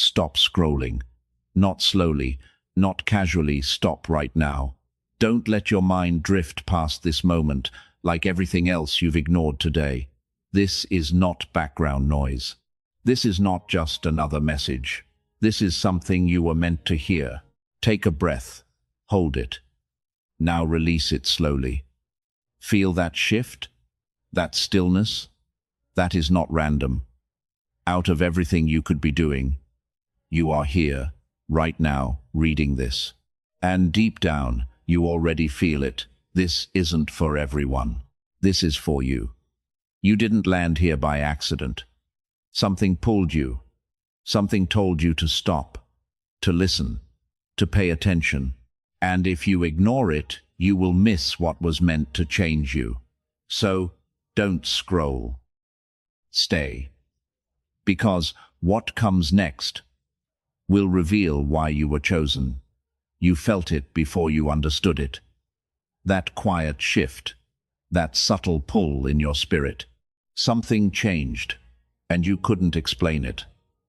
Stop scrolling. Not slowly, not casually, stop right now. Don't let your mind drift past this moment like everything else you've ignored today. This is not background noise. This is not just another message. This is something you were meant to hear. Take a breath. Hold it. Now release it slowly. Feel that shift? That stillness? That is not random. Out of everything you could be doing, you are here, right now, reading this. And deep down, you already feel it. This isn't for everyone. This is for you. You didn't land here by accident. Something pulled you. Something told you to stop, to listen, to pay attention. And if you ignore it, you will miss what was meant to change you. So, don't scroll. Stay. Because what comes next will reveal why you were chosen. You felt it before you understood it. That quiet shift, that subtle pull in your spirit. Something changed, and you couldn't explain it.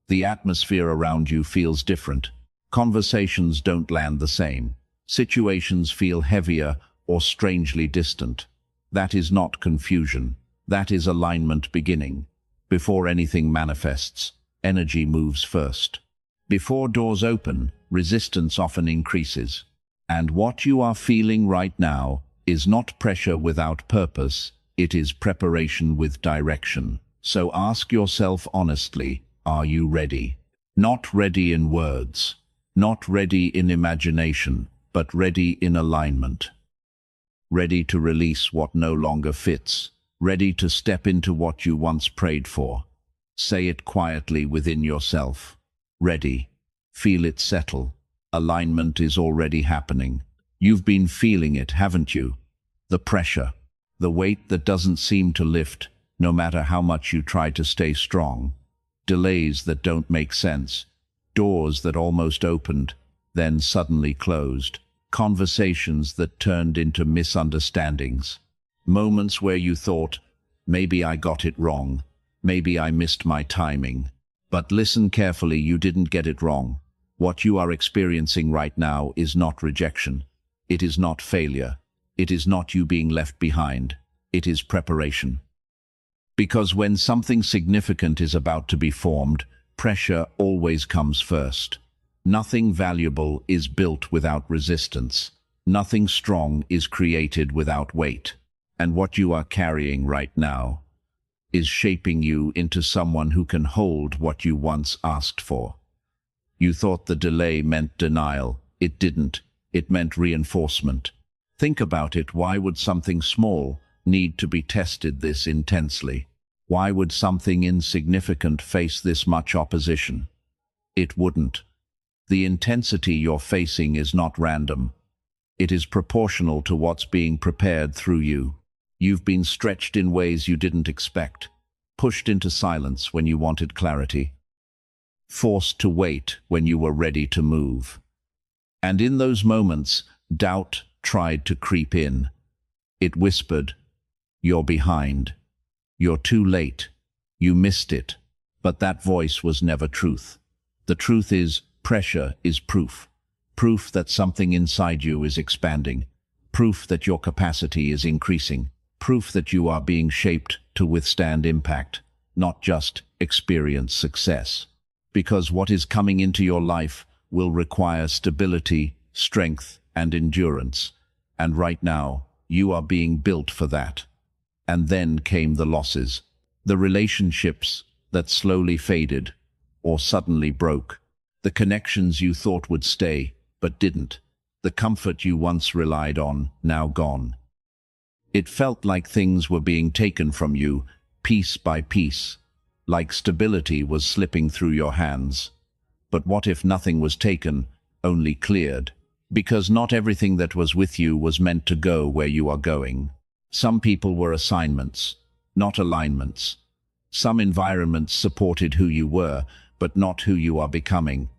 The atmosphere around you feels different. Conversations don't land the same. Situations feel heavier or strangely distant. That is not confusion. That is alignment beginning. Before anything manifests, energy moves first. Before doors open, resistance often increases. And what you are feeling right now is not pressure without purpose, it is preparation with direction. So ask yourself honestly, are you ready? Not ready in words, not ready in imagination, but ready in alignment. Ready to release what no longer fits, ready to step into what you once prayed for. Say it quietly within yourself. Ready. Feel it settle. Alignment is already happening. You've been feeling it, haven't you? The pressure, the weight that doesn't seem to lift, no matter how much you try to stay strong. Delays that don't make sense. Doors that almost opened, then suddenly closed. Conversations that turned into misunderstandings. Moments where you thought, maybe I got it wrong. Maybe I missed my timing. But listen carefully, you didn't get it wrong. What you are experiencing right now is not rejection. It is not failure. It is not you being left behind. It is preparation. Because when something significant is about to be formed, pressure always comes first. Nothing valuable is built without resistance. Nothing strong is created without weight. And what you are carrying right now is shaping you into someone who can hold what you once asked for. You thought the delay meant denial. It didn't. It meant reinforcement. Think about it. Why would something small need to be tested this intensely? Why would something insignificant face this much opposition? It wouldn't. The intensity you're facing is not random. It is proportional to what's being prepared through you. You've been stretched in ways you didn't expect, pushed into silence when you wanted clarity, forced to wait when you were ready to move. And in those moments, doubt tried to creep in. It whispered, "You're behind. You're too late. You missed it." But that voice was never truth. The truth is, pressure is proof. Proof that something inside you is expanding. Proof that your capacity is increasing. Proof that you are being shaped to withstand impact, not just experience success. Because what is coming into your life will require stability, strength, and endurance. And right now, you are being built for that. And then came the losses. The relationships that slowly faded or suddenly broke. The connections you thought would stay, but didn't. The comfort you once relied on, now gone. It felt like things were being taken from you, piece by piece, like stability was slipping through your hands. But what if nothing was taken, only cleared? Because not everything that was with you was meant to go where you are going. Some people were assignments, not alignments. Some environments supported who you were, but not who you are becoming.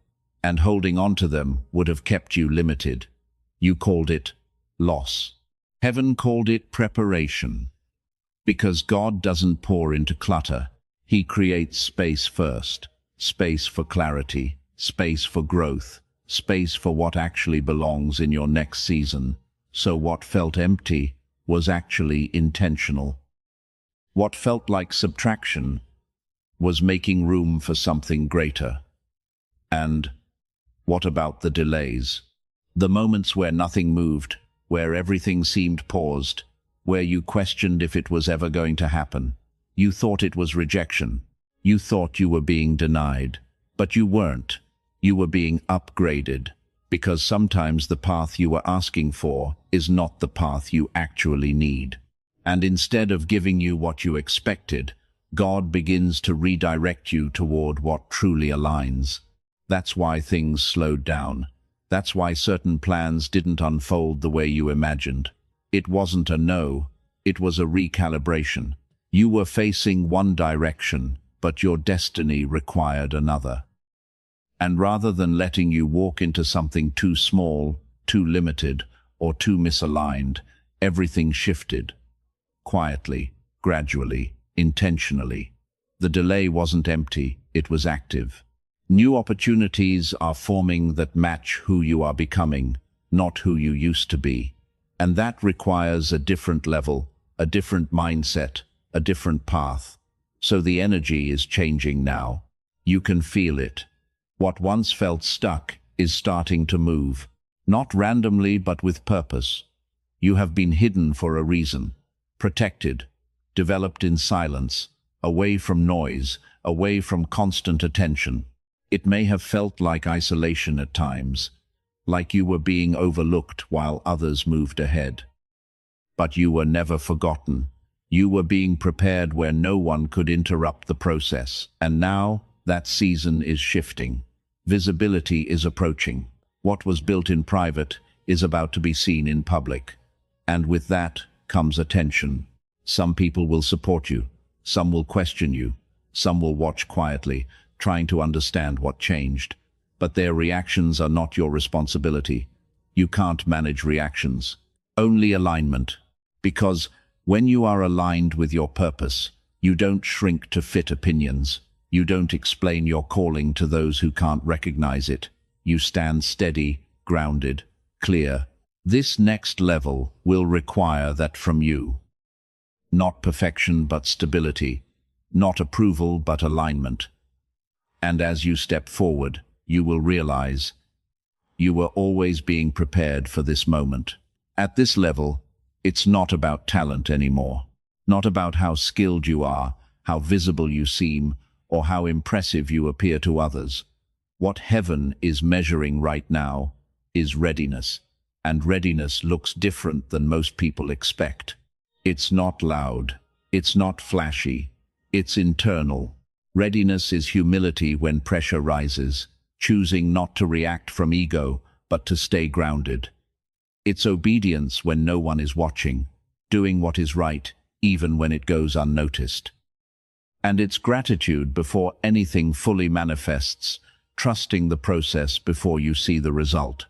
And holding on to them would have kept you limited. You called it loss. Heaven called it preparation. Because God doesn't pour into clutter. He creates space first. Space for clarity, space for growth, space for what actually belongs in your next season. So what felt empty was actually intentional. What felt like subtraction was making room for something greater. And what about the delays? The moments where nothing moved, where everything seemed paused, where you questioned if it was ever going to happen. You thought it was rejection. You thought you were being denied. But you weren't. You were being upgraded. Because sometimes the path you were asking for is not the path you actually need. And instead of giving you what you expected, God begins to redirect you toward what truly aligns. That's why things slowed down. That's why certain plans didn't unfold the way you imagined. It wasn't a no, it was a recalibration. You were facing one direction, but your destiny required another. And rather than letting you walk into something too small, too limited, or too misaligned, everything shifted. Quietly, gradually, intentionally. The delay wasn't empty, it was active. New opportunities are forming that match who you are becoming, not who you used to be. And that requires a different level, a different mindset, a different path. So the energy is changing now. You can feel it. What once felt stuck is starting to move. Not randomly, but with purpose. You have been hidden for a reason. Protected, developed in silence, away from noise, away from constant attention. It may have felt like isolation at times, like you were being overlooked while others moved ahead. But you were never forgotten. You were being prepared where no one could interrupt the process. And now, that season is shifting. Visibility is approaching. What was built in private is about to be seen in public. And with that comes attention. Some people will support you. Some will question you. Some will watch quietly, trying to understand what changed. But their reactions are not your responsibility. You can't manage reactions. Only alignment. Because when you are aligned with your purpose, you don't shrink to fit opinions. You don't explain your calling to those who can't recognize it. You stand steady, grounded, clear. This next level will require that from you. Not perfection, but stability. Not approval, but alignment. And as you step forward, you will realize you were always being prepared for this moment. At this level, it's not about talent anymore. Not about how skilled you are, how visible you seem, or how impressive you appear to others. What heaven is measuring right now is readiness. And readiness looks different than most people expect. It's not loud. It's not flashy. It's internal. Readiness is humility when pressure rises, choosing not to react from ego, but to stay grounded. It's obedience when no one is watching, doing what is right, even when it goes unnoticed. And it's gratitude before anything fully manifests, trusting the process before you see the result.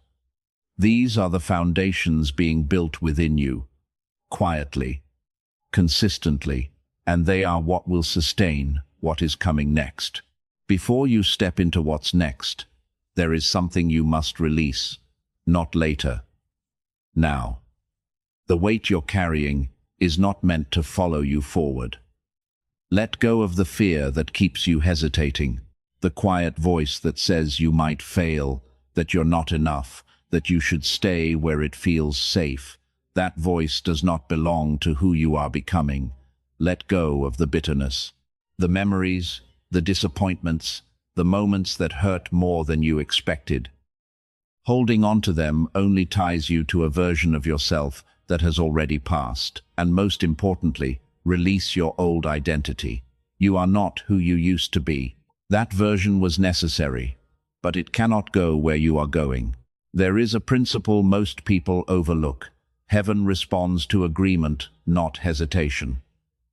These are the foundations being built within you, quietly, consistently, and they are what will sustain what is coming next. Before you step into what's next, there is something you must release, not later. Now. The weight you're carrying is not meant to follow you forward. Let go of the fear that keeps you hesitating, the quiet voice that says you might fail, that you're not enough, that you should stay where it feels safe. That voice does not belong to who you are becoming. Let go of the bitterness. The memories, the disappointments, the moments that hurt more than you expected. Holding on to them only ties you to a version of yourself that has already passed. And most importantly, release your old identity. You are not who you used to be. That version was necessary, but it cannot go where you are going. There is a principle most people overlook. Heaven responds to agreement, not hesitation.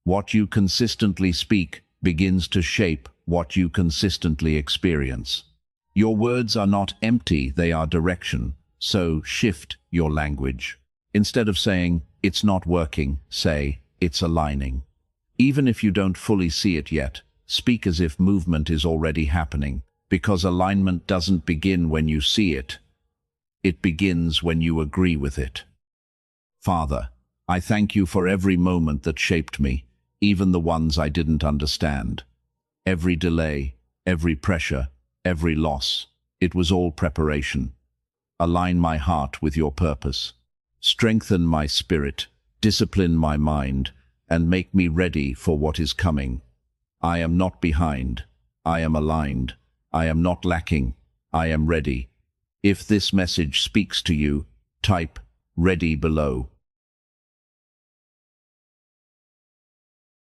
What you consistently speak begins to shape what you consistently experience. Your words are not empty, they are direction. So shift your language. Instead of saying, "It's not working," say, "It's aligning." Even if you don't fully see it yet, speak as if movement is already happening. Because alignment doesn't begin when you see it. It begins when you agree with it. Father, I thank you for every moment that shaped me, even the ones I didn't understand. Every delay, every pressure, every loss, it was all preparation. Align my heart with your purpose. Strengthen my spirit, discipline my mind, and make me ready for what is coming. I am not behind. I am aligned. I am not lacking. I am ready. If this message speaks to you, type "ready" below.